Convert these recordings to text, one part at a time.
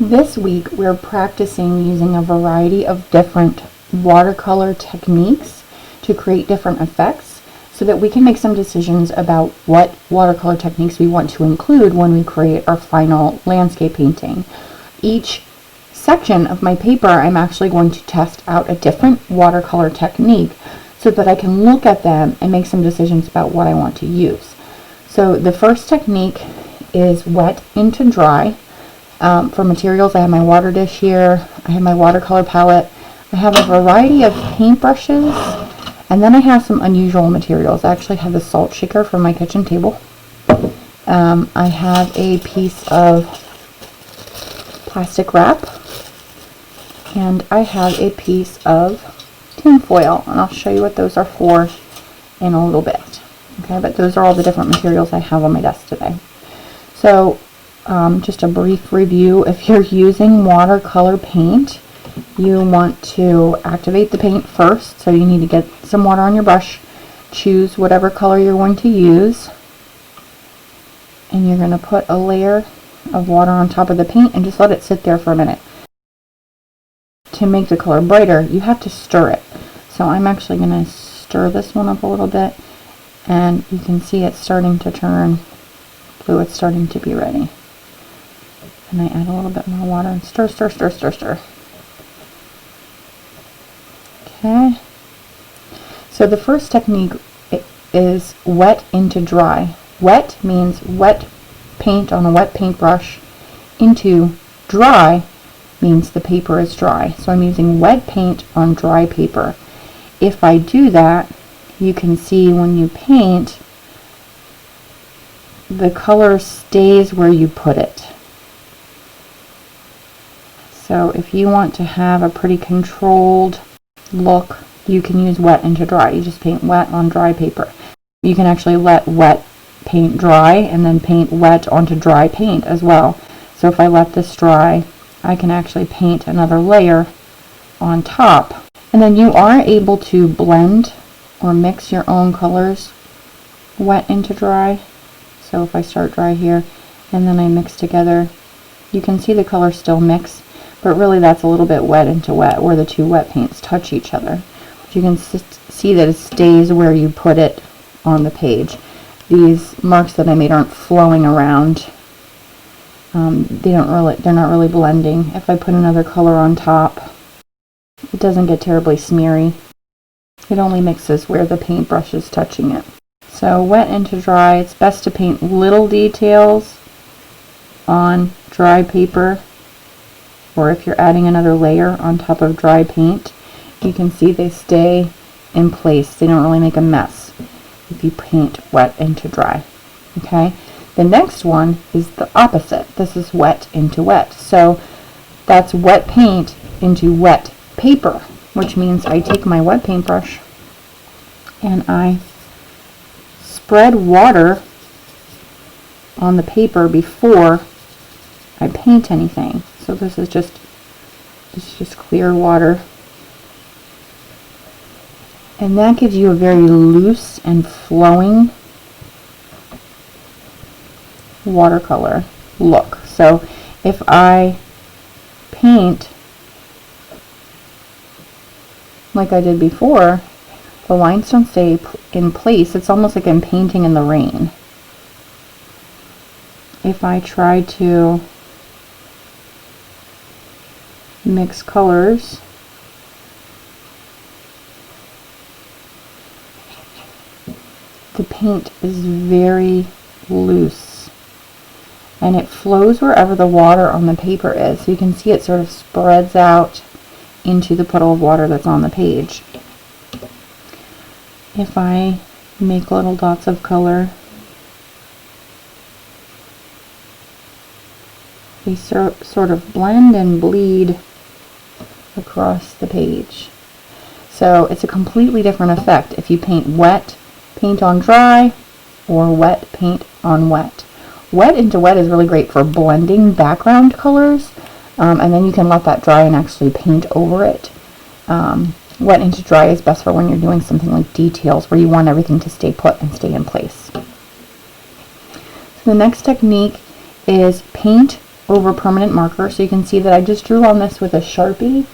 This week we're practicing using a variety of different watercolor techniques to create different effects so that we can make some decisions about what watercolor techniques we want to include when we create our final landscape painting. Each section of my paper I'm actually going to test out a different watercolor technique so that I can look at them and make some decisions about what I want to use. So the first technique is wet into dry. For materials, I have my water dish here, I have my watercolor palette, I have a variety of paintbrushes, and then I have some unusual materials. I actually have the salt shaker from my kitchen table. I have a piece of plastic wrap, and I have a piece of tin foil, and I'll show you what those are for in a little bit. Okay, but those are all the different materials I have on my desk today. So just a brief review. If you're using watercolor paint, you want to activate the paint first, so you need to get some water on your brush, choose whatever color you're going to use, and you're going to put a layer of water on top of the paint and just let it sit there for a minute. To make the color brighter, you have to stir it. So I'm actually going to stir this one up a little bit, and you can see it's starting to turn blue. It's starting to be ready. And I add a little bit more water and stir, stir, stir, stir, stir. Okay. So the first technique is wet into dry. Wet means wet paint on a wet paintbrush. Into dry means the paper is dry. So I'm using wet paint on dry paper. If I do that, you can see when you paint, the color stays where you put it. So if you want to have a pretty controlled look, you can use wet into dry. You just paint wet on dry paper. You can actually let wet paint dry and then paint wet onto dry paint as well. So if I let this dry, I can actually paint another layer on top. And then you are able to blend or mix your own colors wet into dry. So if I start dry here and then I mix together, you can see the colors still mix, but really that's a little bit wet into wet where the two wet paints touch each other. But you can see that it stays where you put it on the page. These marks that I made aren't flowing around. They're not really blending. If I put another color on top, it doesn't get terribly smeary. It only mixes where the paintbrush is touching it. So wet into dry, it's best to paint little details on dry paper, or if you're adding another layer on top of dry paint, you can see they stay in place. They don't really make a mess if you paint wet into dry. Okay, the next one is the opposite. This is wet into wet. So that's wet paint into wet paper, which means I take my wet paintbrush and I spread water on the paper before I paint anything. So this is just clear water. And that gives you a very loose and flowing watercolor look. So if I paint like I did before, the lines don't stay in place. It's almost like I'm painting in the rain. If I try to mix colors, the paint is very loose and it flows wherever the water on the paper is. So you can see it sort of spreads out into the puddle of water that's on the page. If I make little dots of color, they sort of blend and bleed across the page. So it's a completely different effect if you paint wet paint on dry or wet paint on wet. Wet into wet is really great for blending background colors, and then you can let that dry and actually paint over it. Wet into dry is best for when you're doing something like details where you want everything to stay put and stay in place. So the next technique is paint over permanent marker. So you can see that I just drew on this with a Sharpie.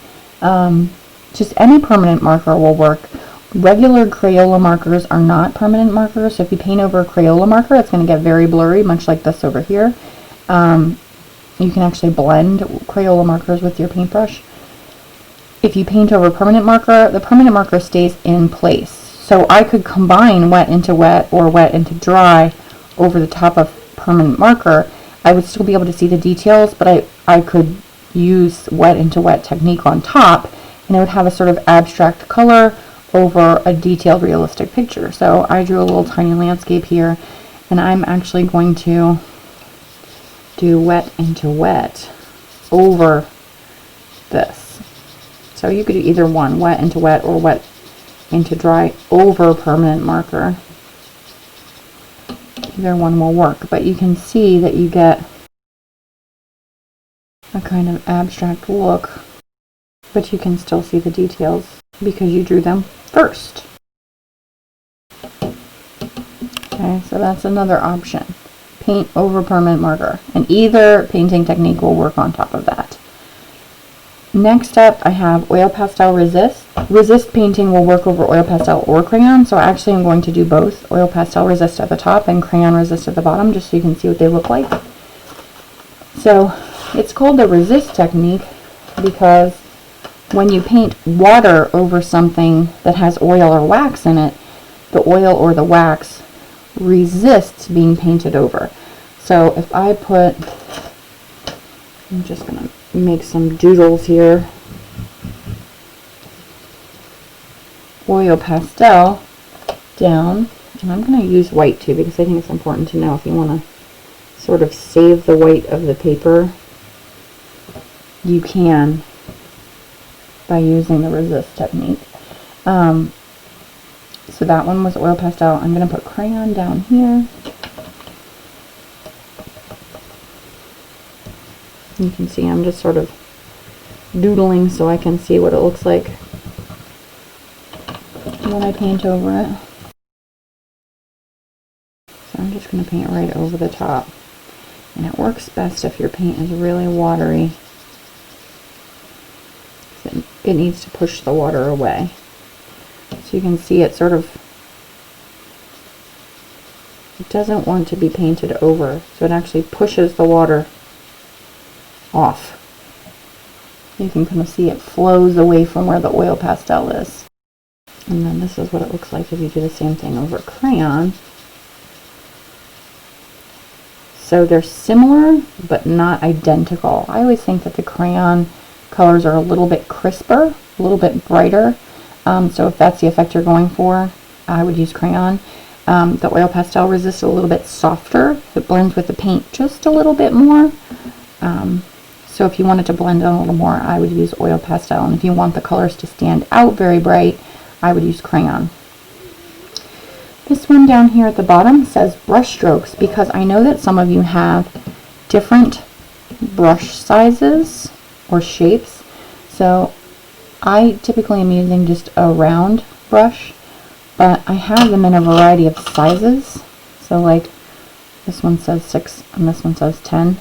Just any permanent marker will work. Regular Crayola markers are not permanent markers, so if you paint over a Crayola marker, it's going to get very blurry, much like this over here. You can actually blend Crayola markers with your paintbrush. If you paint over permanent marker, the permanent marker stays in place. So I could combine wet into wet or wet into dry over the top of permanent marker. I would still be able to see the details, but I could use wet into wet technique on top, and it would have a sort of abstract color over a detailed realistic picture. So I drew a little tiny landscape here, and I'm actually going to do wet into wet over this. So you could do either one, wet into wet or wet into dry over permanent marker. Either one will work, but you can see that you get a kind of abstract look, but you can still see the details because you drew them first. Okay, so that's another option. Paint over permanent marker, and either painting technique will work on top of that. Next up, I have oil pastel resist. Resist painting will work over oil pastel or crayon, so actually I'm going to do both. Oil pastel resist at the top and crayon resist at the bottom, just so you can see what they look like. So it's called the resist technique because when you paint water over something that has oil or wax in it, the oil or the wax resists being painted over. So if I put, I'm just going to make some doodles here, oil pastel down, and I'm going to use white too because I think it's important to know if you want to sort of save the white of the paper, you can by using the resist technique. So that one was oil pastel. I'm going to put crayon down here. You can see I'm just sort of doodling so I can see what it looks like when I paint over it. So I'm just going to paint right over the top. And it works best if your paint is really watery. It needs to push the water away. So you can see it sort of, it doesn't want to be painted over, so it actually pushes the water off. You can kind of see it flows away from where the oil pastel is. And then this is what it looks like if you do the same thing over crayon. So they're similar, but not identical. I always think that the crayon colors are a little bit crisper, a little bit brighter. So if that's the effect you're going for, I would use crayon. The oil pastel resists a little bit softer. It blends with the paint just a little bit more. So if you wanted to blend in a little more, I would use oil pastel. And if you want the colors to stand out very bright, I would use crayon. This one down here at the bottom says brush strokes because I know that some of you have different brush sizes or shapes. So I typically am using just a round brush, but I have them in a variety of sizes. So like this one says 6 and this one says 10.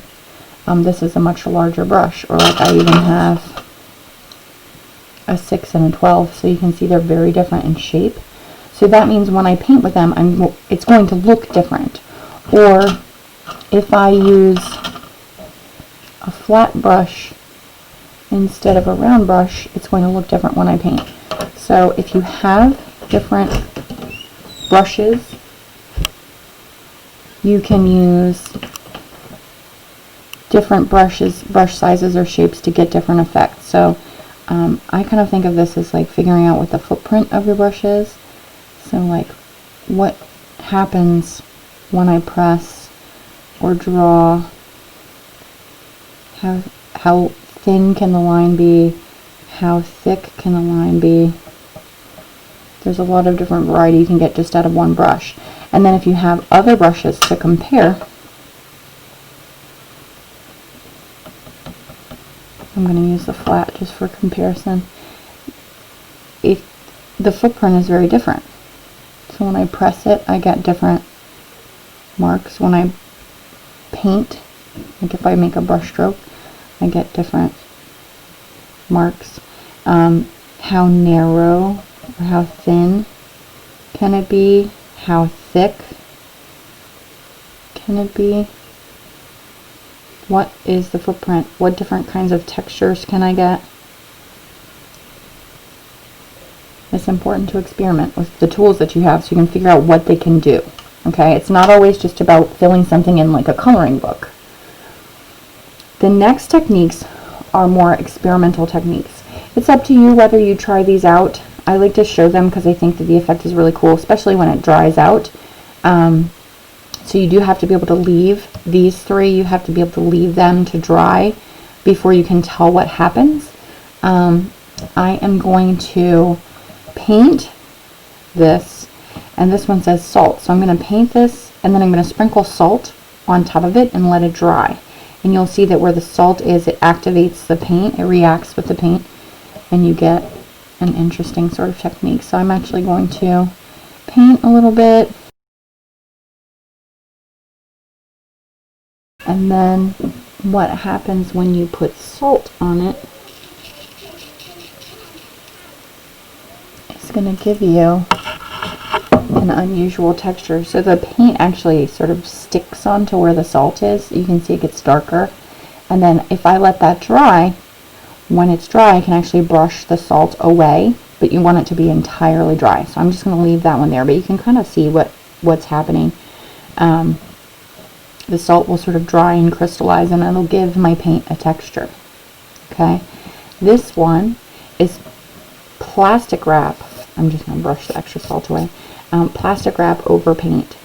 This is a much larger brush, or like I even have a 6 and a 12, so you can see they're very different in shape. So that means when I paint with them, it's going to look different. Or if I use a flat brush instead of a round brush, it's going to look different when I paint. So if you have different brushes, you can use different brush sizes or shapes to get different effects. So I kind of think of this as like figuring out what the footprint of your brush is. So like what happens when I press or draw, how thin can the line be, how thick can the line be. There's a lot of different variety you can get just out of one brush. And then if you have other brushes to compare, I'm going to use the flat just for comparison. The footprint is very different. So when I press it, I get different marks. When I paint Like if I make a brush stroke, I get different marks. How narrow or how thin can it be? How thick can it be? What is the footprint? What different kinds of textures can I get? It's important to experiment with the tools that you have so you can figure out what they can do. Okay, it's not always just about filling something in like a coloring book. The next techniques are more experimental techniques. It's up to you whether you try these out. I like to show them because I think that the effect is really cool, especially when it dries out. So you do have to be able to leave these three. You have to be able to leave them to dry before you can tell what happens. I am going to paint this, and this one says salt. So I'm going to paint this, and then I'm going to sprinkle salt on top of it and let it dry. And you'll see that where the salt is, it activates the paint. It reacts with the paint, and you get an interesting sort of technique. So I'm actually going to paint a little bit. And then what happens when you put salt on it is going to give you an unusual texture. So the paint actually sort of sticks onto where the salt is. You can see it gets darker. And then if I let that dry, when it's dry, I can actually brush the salt away, but you want it to be entirely dry. So I'm just going to leave that one there, but you can kind of see what's happening. The salt will sort of dry and crystallize, and it'll give my paint a texture. Okay, this one is plastic wrap. I'm just going to brush the extra salt away. Plastic wrap over paint.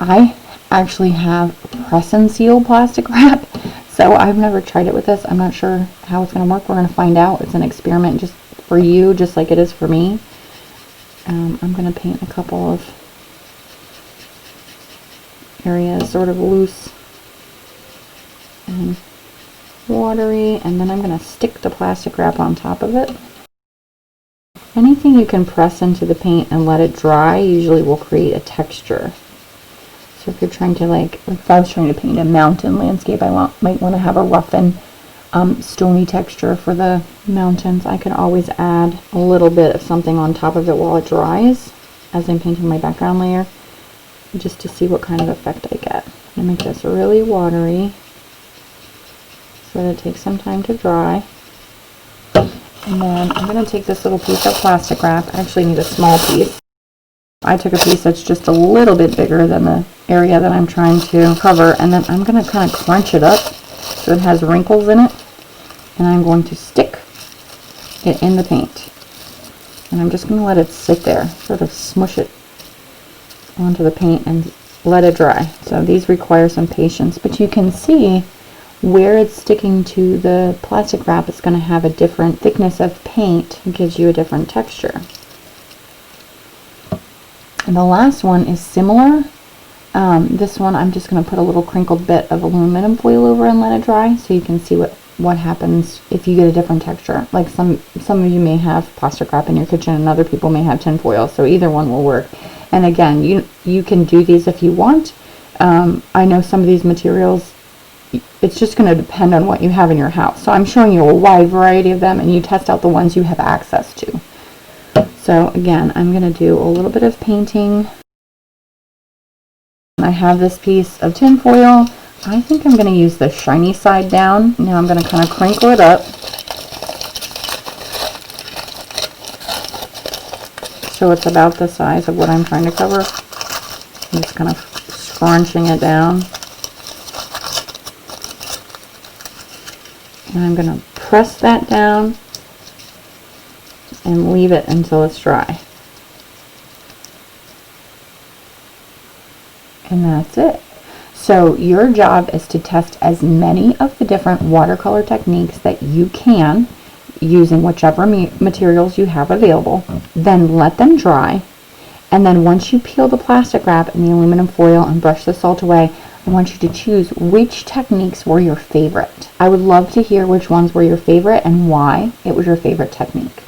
I actually have press and seal plastic wrap, so I've never tried it with this. I'm not sure how it's going to work. We're going to find out. It's an experiment just for you, just like it is for me. I'm going to paint a couple of areas, sort of loose and watery, and then I'm going to stick the plastic wrap on top of it. Anything you can press into the paint and let it dry usually will create a texture. So if you're trying to, like if I was trying to paint a mountain landscape, I might want to have a rough and stony texture for the mountains. I can always add a little bit of something on top of it while it dries as I'm painting my background layer, just to see what kind of effect I get. I'm going to make this really watery so that it takes some time to dry. And then I'm going to take this little piece of plastic wrap. I actually need a small piece. I took a piece that's just a little bit bigger than the area that I'm trying to cover, and then I'm going to kind of crunch it up so it has wrinkles in it, and I'm going to stick it in the paint. And I'm just going to let it sit there, sort of smush it onto the paint and let it dry. So these require some patience, but you can see where it's sticking to the plastic wrap. It's going to have a different thickness of paint. It gives you a different texture. And the last one is similar. This one I'm just going to put a little crinkled bit of aluminum foil over and let it dry, so you can see what happens if you get a different texture. Like some of you may have plastic wrap in your kitchen, and other people may have tin foil, so either one will work. And again, you can do these if you want. I know some of these materials, it's just going to depend on what you have in your house. So I'm showing you a wide variety of them, and you test out the ones you have access to. So again, I'm going to do a little bit of painting. I have this piece of tin foil. I think I'm going to use the shiny side down. Now I'm going to kind of crinkle it up so it's about the size of what I'm trying to cover. I'm just kind of scrunching it down. And I'm going to press that down and leave it until it's dry. And that's it. So your job is to test as many of the different watercolor techniques that you can using whichever materials you have available. Then let them dry. And then once you peel the plastic wrap and the aluminum foil and brush the salt away, I want you to choose which techniques were your favorite. I would love to hear which ones were your favorite and why it was your favorite technique.